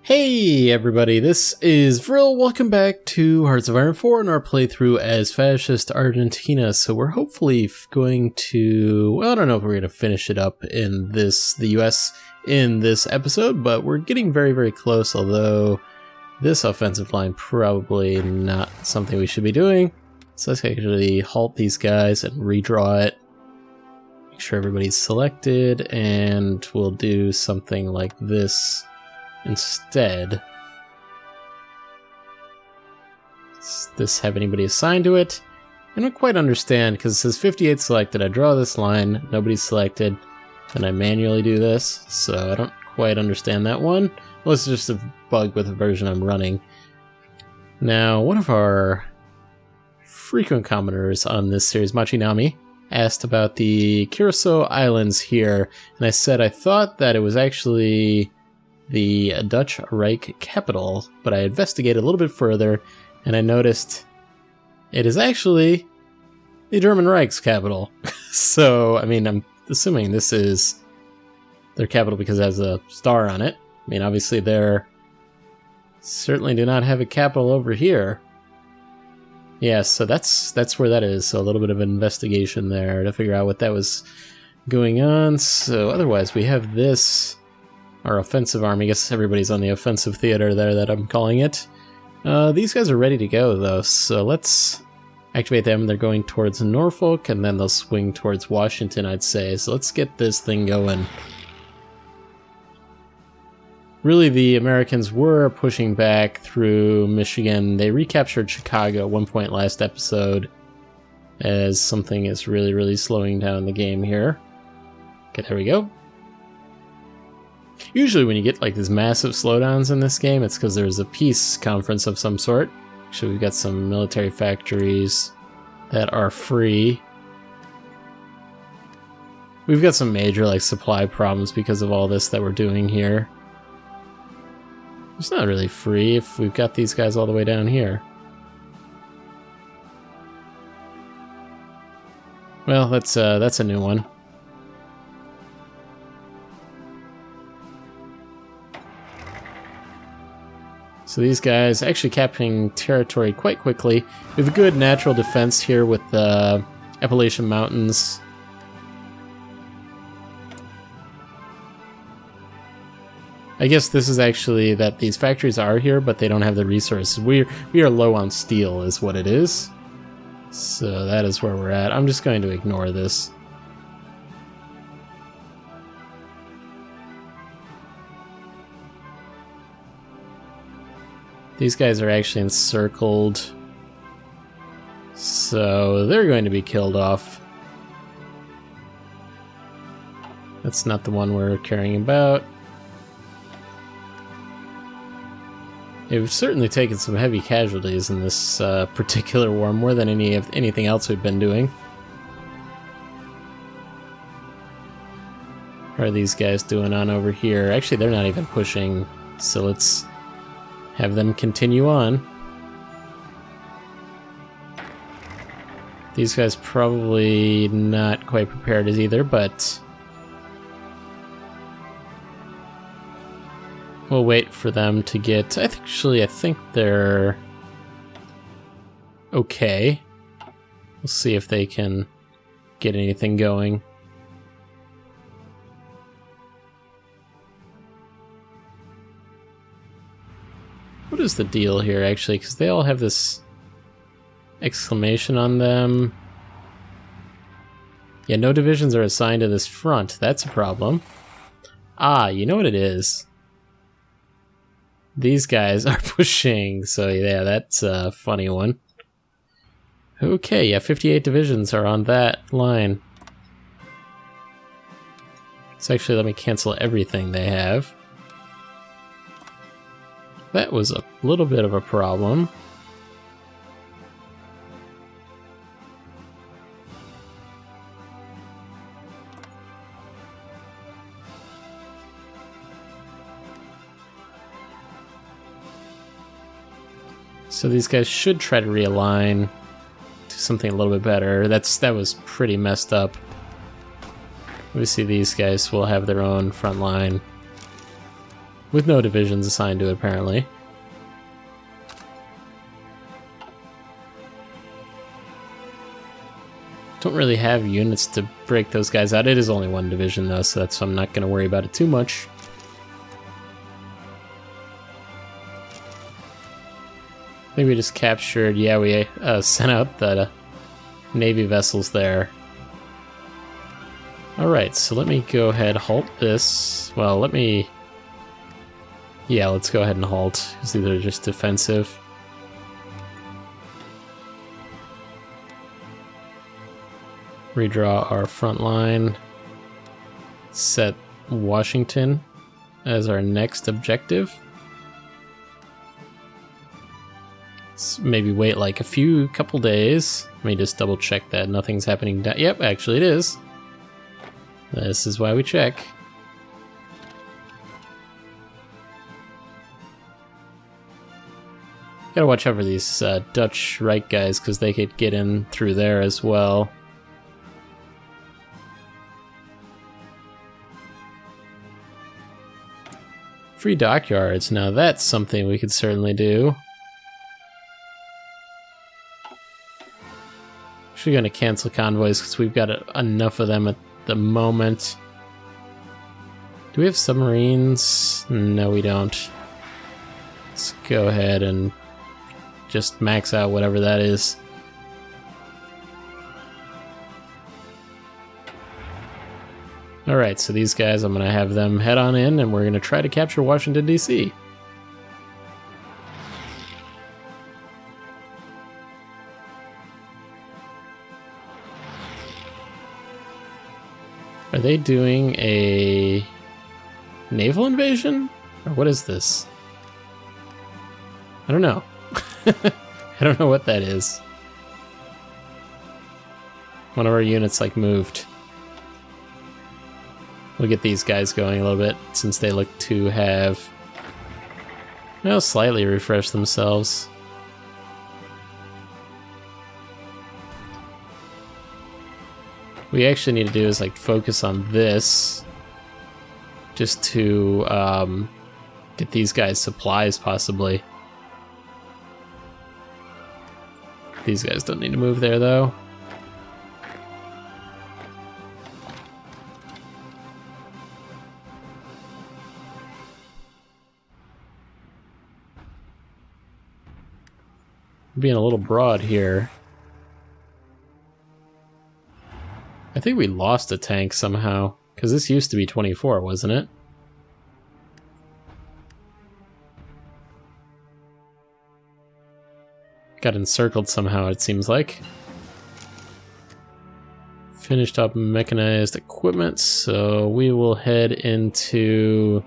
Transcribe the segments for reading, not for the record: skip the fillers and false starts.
Hey everybody, this is Vril. Welcome back to Hearts of Iron 4 and our playthrough as Fascist Argentina. So we're hopefully going to, well, I don't know if we're going to finish it up in the US in this episode, but we're getting very close, although this offensive line probably not something we should be doing. So let's actually halt these guys and redraw it. Make sure everybody's selected, and we'll do something like this instead. Does this have anybody assigned to it? I don't quite understand, because it says 58 selected. I draw this line, nobody's selected, then I manually do this, so I don't quite understand that one. Well, it's just a bug with the version I'm running. Now, one of our frequent commenters on this series, Machinami, asked about the Curacao Islands here, and I said I thought that it was actually the Dutch Reich capital, but I investigated a little bit further, and I noticed it is actually the German Reich's capital. So, I mean, I'm assuming this is their capital because it has a star on it. I mean, obviously they certainly do not have a capital over here. Yeah, so that's where that is. So a little bit of investigation there to figure out what that was going on. So otherwise we have this, our offensive army. I guess everybody's on the offensive theater there that I'm calling it. These guys are ready to go though, so let's activate them. They're going towards Norfolk and then they'll swing towards Washington, I'd say. So let's get this thing going. Really, the Americans were pushing back through Michigan. They recaptured Chicago at one point last episode, as something is really slowing down the game here. Okay, there we go. Usually when you get like these massive slowdowns in this game, it's because there's a peace conference of some sort. Actually, we've got some military factories that are free. We've got some major like supply problems because of all this that we're doing here. It's not really free if we've got these guys all the way down here. Well, that's a new one. So these guys actually capturing territory quite quickly. We have a good natural defense here with the Appalachian Mountains. I guess this is actually that these factories are here, but they don't have the resources. We are low on steel is what it is. So that is where we're at. I'm just going to ignore this. These guys are actually encircled, so they're going to be killed off. That's not the one we're caring about. We've certainly taken some heavy casualties in this particular war, more than anything else we've been doing. How are these guys doing on over here? Actually, they're not even pushing, so let's have them continue on. These guys probably not quite prepared as either, but we'll wait for them to get... I think they're okay. We'll see if they can get anything going. What is the deal here, actually? Because they all have this exclamation on them. Yeah, no divisions are assigned to this front. That's a problem. Ah, you know what it is? These guys are pushing, so yeah, that's a funny one. Okay, yeah, 58 divisions are on that line. So actually, let me cancel everything they have. That was a little bit of a problem. So these guys should try to realign to something a little bit better. That was pretty messed up. Obviously these guys will have their own front line. with no divisions assigned to it, apparently. Don't really have units to break those guys out. It is only one division, though, so I'm not going to worry about it too much. I think we just captured... Yeah, we sent out the Navy vessels there. Alright, so let me go ahead, halt this. Well, let me... Yeah, let's go ahead and halt, because these are just defensive. Redraw our front line. Set Washington as our next objective. So maybe wait like a couple days. Let me just double check that nothing's happening. Yep, actually it is. This is why we check. Gotta watch out for these Dutch Reich guys, because they could get in through there as well. Free dockyards. Now that's something we could certainly do. Actually going to cancel convoys because we've got enough of them at the moment. Do we have submarines? No, we don't. Let's go ahead and just max out whatever that is. Alright, so these guys, I'm going to have them head on in, and we're going to try to capture Washington, D.C. Are they doing a naval invasion? Or what is this? I don't know. I don't know what that is. One of our units, like, moved. We'll get these guys going a little bit, since they look to have, well, slightly refreshed themselves. What we actually need to do is, like, focus on this, just to get these guys supplies, possibly. These guys don't need to move there, though. Being a little broad here. I think we lost a tank somehow, because this used to be 24, wasn't it? Got encircled somehow, it seems like. Finished up mechanized equipment, so we will head into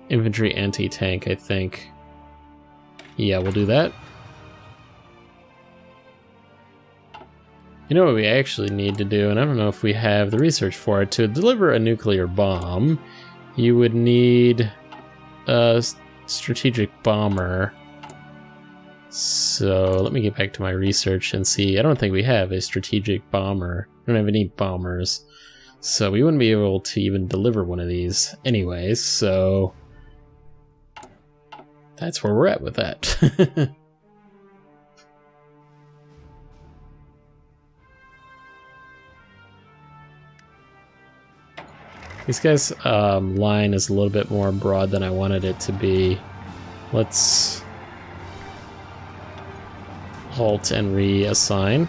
infantry anti-tank, I think. Yeah, we'll do that. You know what we actually need to do, and I don't know if we have the research for it, to deliver a nuclear bomb, you would need a strategic bomber. So let me get back to my research and see. I don't think we have a strategic bomber. We don't have any bombers. So we wouldn't be able to even deliver one of these anyways, so that's where we're at with that. This guy's line is a little bit more broad than I wanted it to be. Let's halt and reassign.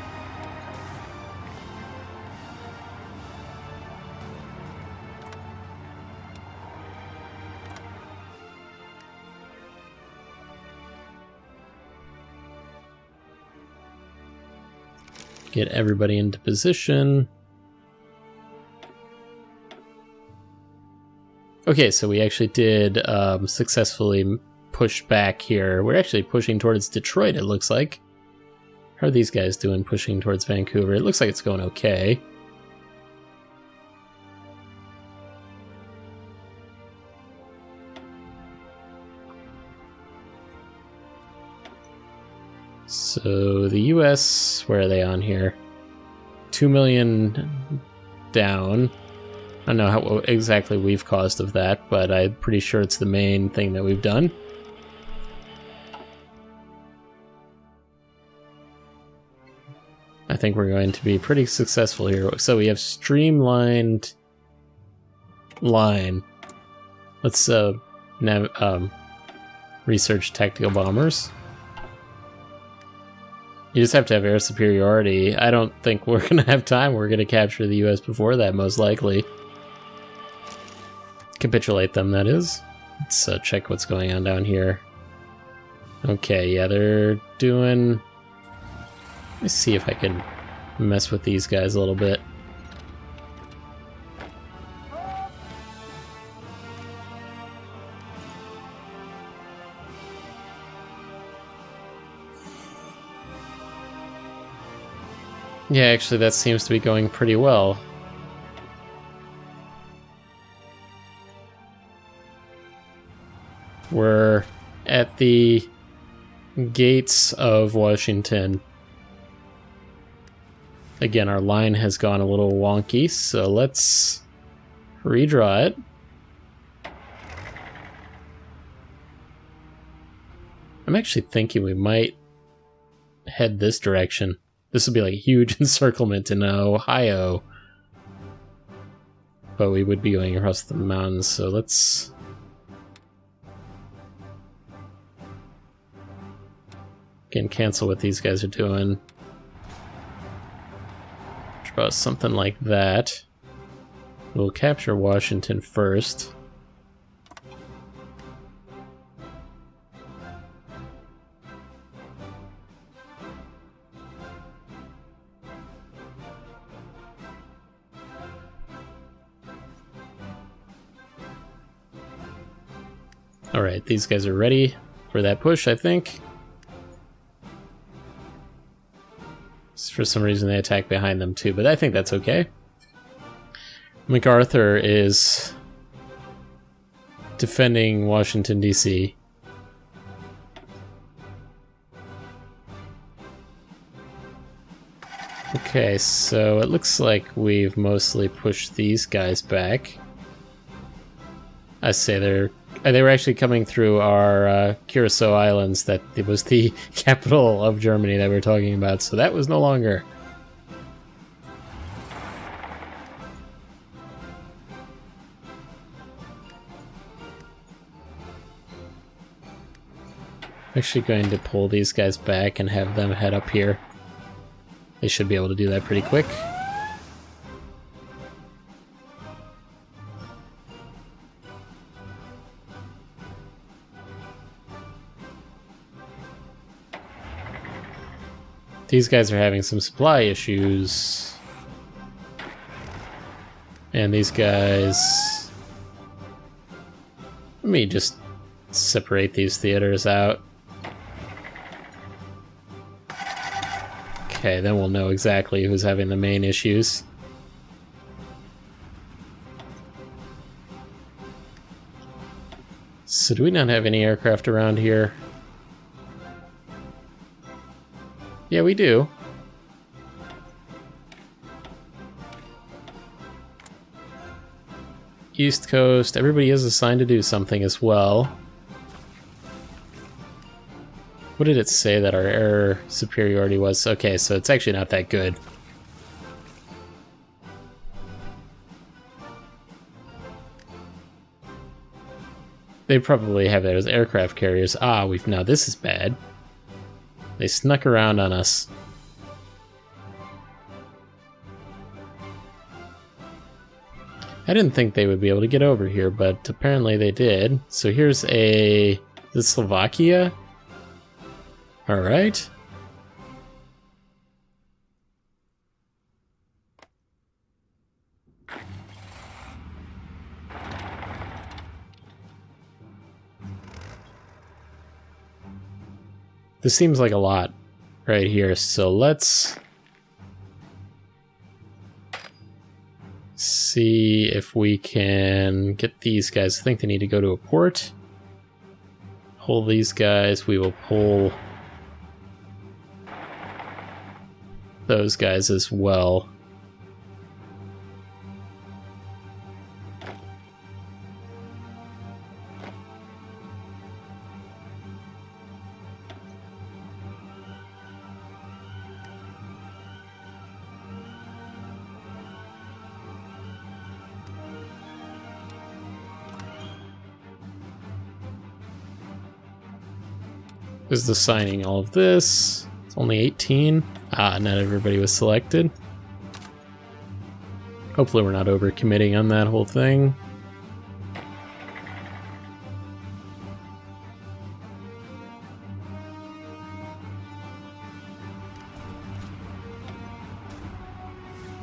Get everybody into position. Okay, so we actually did successfully push back here. We're actually pushing towards Detroit, it looks like. How are these guys doing pushing towards Vancouver? It looks like it's going okay. So the US, where are they on here? 2 million down. I don't know how exactly we've caused of that, but I'm pretty sure it's the main thing that we've done. I think we're going to be pretty successful here. So we have streamlined line. Let's research tactical bombers. You just have to have air superiority. I don't think we're going to have time. We're going to capture the US before that, most likely. Capitulate them, that is. Let's check what's going on down here. Okay, yeah, they're doing... Let me see if I can mess with these guys a little bit. Yeah, actually, that seems to be going pretty well. We're at the gates of Washington. Again, our line has gone a little wonky, so let's redraw it. I'm actually thinking we might head this direction. This would be like a huge encirclement in Ohio. But we would be going across the mountains, so let's... Again, cancel what these guys are doing. Draw something like that. We'll capture Washington first. Alright, these guys are ready for that push, I think. For some reason they attack behind them too, but I think that's okay. MacArthur is defending Washington, D.C. Okay, so it looks like we've mostly pushed these guys back. I say they were actually coming through our Curacao Islands. That it was the capital of Germany that we were talking about, so that was no longer. I'm actually going to pull these guys back and have them head up here. They should be able to do that pretty quick. These guys are having some supply issues. And these guys... Let me just separate these theaters out. Okay, then we'll know exactly who's having the main issues. So do we not have any aircraft around here? Yeah, we do. East Coast, everybody is assigned to do something as well. What did it say that our air superiority was? Okay, so it's actually not that good. They probably have that as aircraft carriers. Ah, now this is bad. They snuck around on us. I didn't think they would be able to get over here, but apparently they did. So here's this is Slovakia. Alright. This seems like a lot right here, so let's see if we can get these guys. I think they need to go to a port. Pull these guys. We will pull those guys as well. Is assigning all of this. It's only 18. Ah, not everybody was selected. Hopefully we're not overcommitting on that whole thing.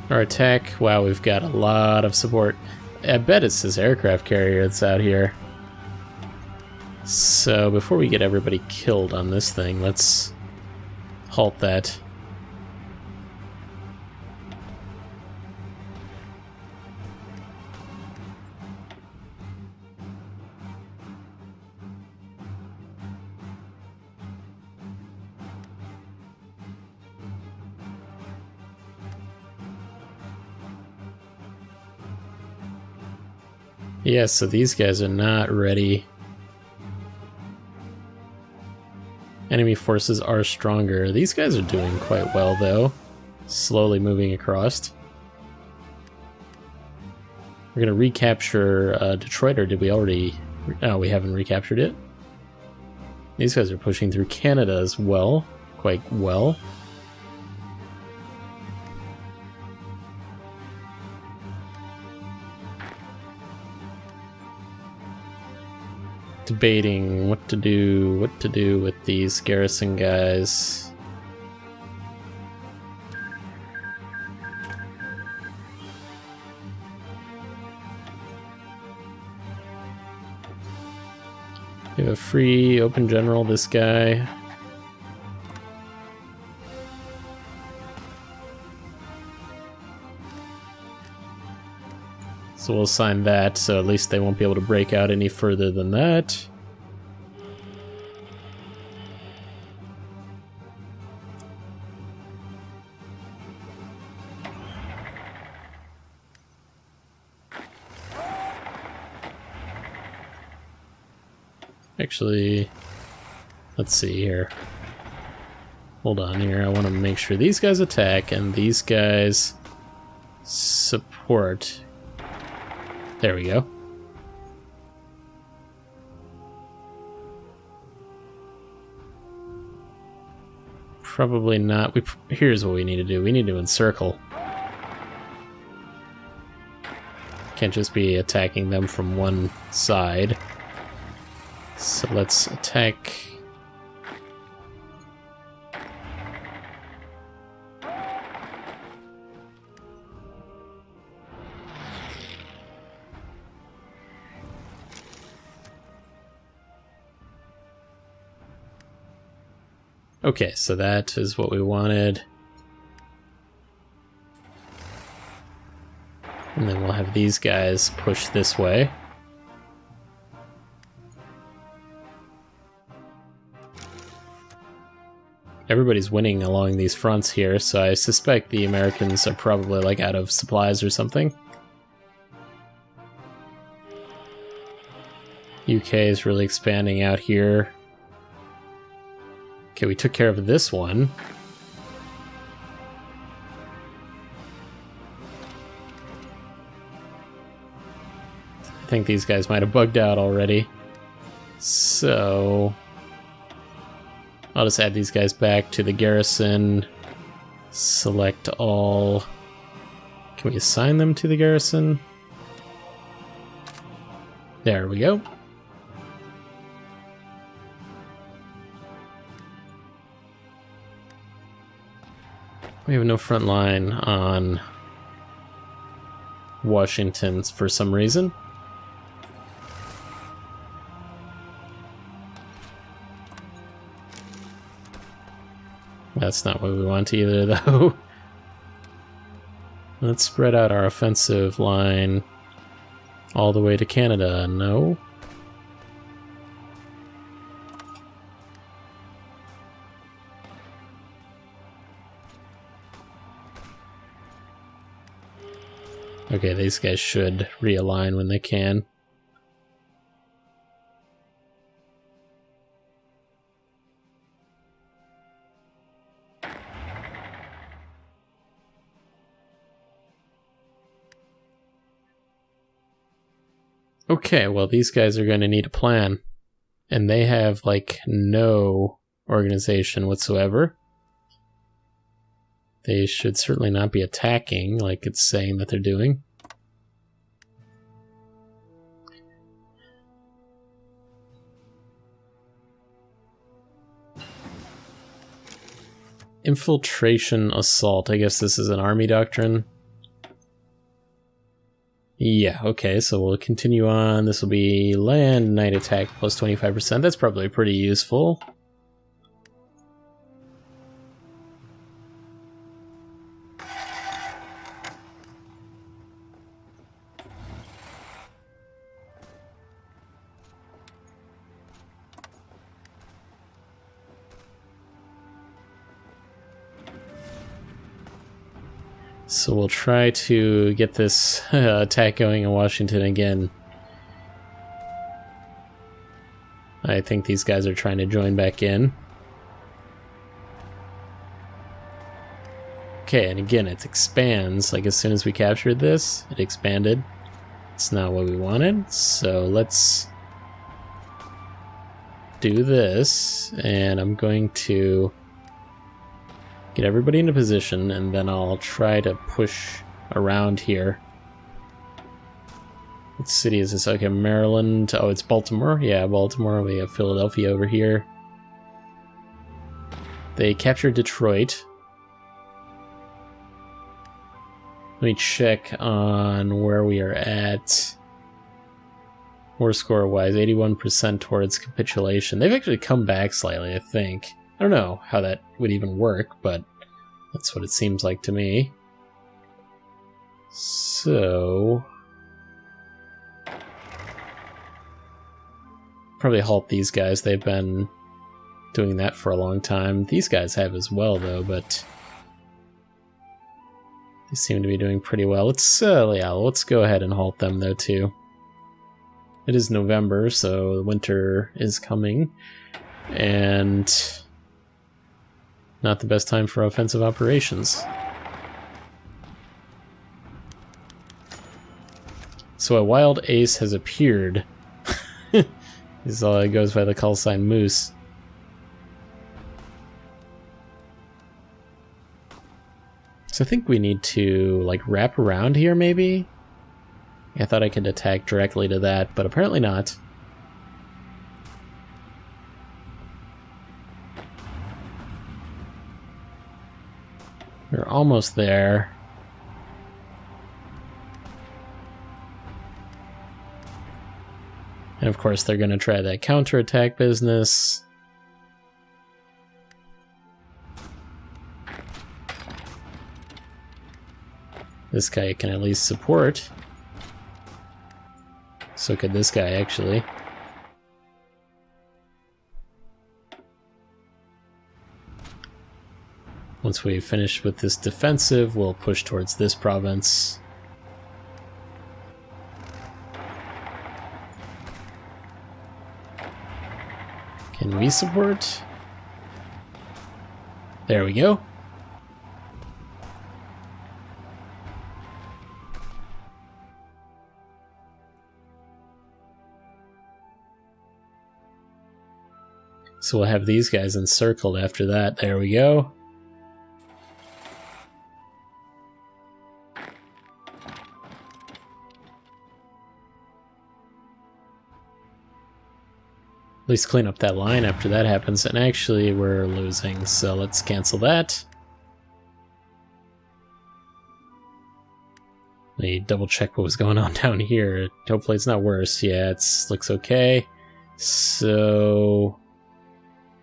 Our attack, wow, we've got a lot of support. I bet it's this aircraft carrier that's out here. So before we get everybody killed on this thing, let's halt that. Yeah, so these guys are not ready. Enemy forces are stronger. These guys are doing quite well, though. Slowly moving across. We're gonna recapture Detroit, or did we already... No, we haven't recaptured it. These guys are pushing through Canada as well. Quite well. Debating what to do with these garrison guys. We have a free open general, this guy. So we'll assign that, so at least they won't be able to break out any further than that. Actually, let's see here. Hold on here, I want to make sure these guys attack and these guys support. There we go. Probably not. Here's what we need to do. We need to encircle. Can't just be attacking them from one side. So let's attack. Okay, so that is what we wanted. And then we'll have these guys push this way. Everybody's winning along these fronts here, so I suspect the Americans are probably like out of supplies or something. UK is really expanding out here. Okay, we took care of this one. I think these guys might have bugged out already. So I'll just add these guys back to the garrison. Select all. Can we assign them to the garrison? There we go. We have no front line on Washington for some reason. That's not what we want either, though. Let's spread out our offensive line all the way to Canada. No. Okay, these guys should realign when they can. Okay, well these guys are going to need a plan. And they have like no organization whatsoever. They should certainly not be attacking like it's saying that they're doing. Infiltration assault. I guess this is an army doctrine. Yeah, okay, so we'll continue on. This will be land, night attack plus 25%. That's probably pretty useful. So we'll try to get this attack going in Washington again. I think these guys are trying to join back in. Okay, and again, it expands. Like as soon as we captured this, it expanded. It's not what we wanted, so let's do this. And I'm going to get everybody into position, and then I'll try to push around here. What city is this? Okay, Maryland. Oh, it's Baltimore. Yeah, Baltimore. We have Philadelphia over here. They captured Detroit. Let me check on where we are at. War score wise, 81% towards capitulation. They've actually come back slightly, I think. I don't know how that would even work, but that's what it seems like to me. So probably halt these guys. They've been doing that for a long time. These guys have as well, though, but they seem to be doing pretty well. Let's go ahead and halt them, though, too. It is November, so winter is coming, and not the best time for offensive operations. So a wild ace has appeared. This goes by the call sign Moose. So I think we need to like wrap around here, maybe? I thought I could attack directly to that, but apparently not. We're almost there. And of course they're going to try that counterattack business. This guy can at least support. So could this guy, actually. Once we finish with this defensive, we'll push towards this province. Can we support? There we go. So we'll have these guys encircled after that. There we go. At least clean up that line after that happens. And actually, we're losing, so let's cancel that. Let me double check what was going on down here. Hopefully it's not worse. Yeah, it looks okay. So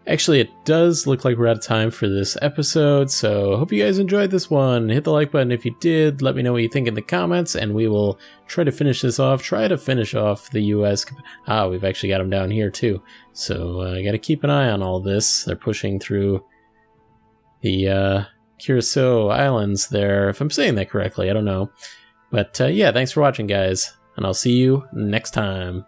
actually, it does look like we're out of time for this episode, so I hope you guys enjoyed this one. Hit the like button if you did. Let me know what you think in the comments, and we will try to finish this off. Try to finish off the U.S. Ah, we've actually got them down here, too. So I got to keep an eye on all this. They're pushing through the Curacao Islands there, if I'm saying that correctly. I don't know. But yeah, thanks for watching, guys, and I'll see you next time.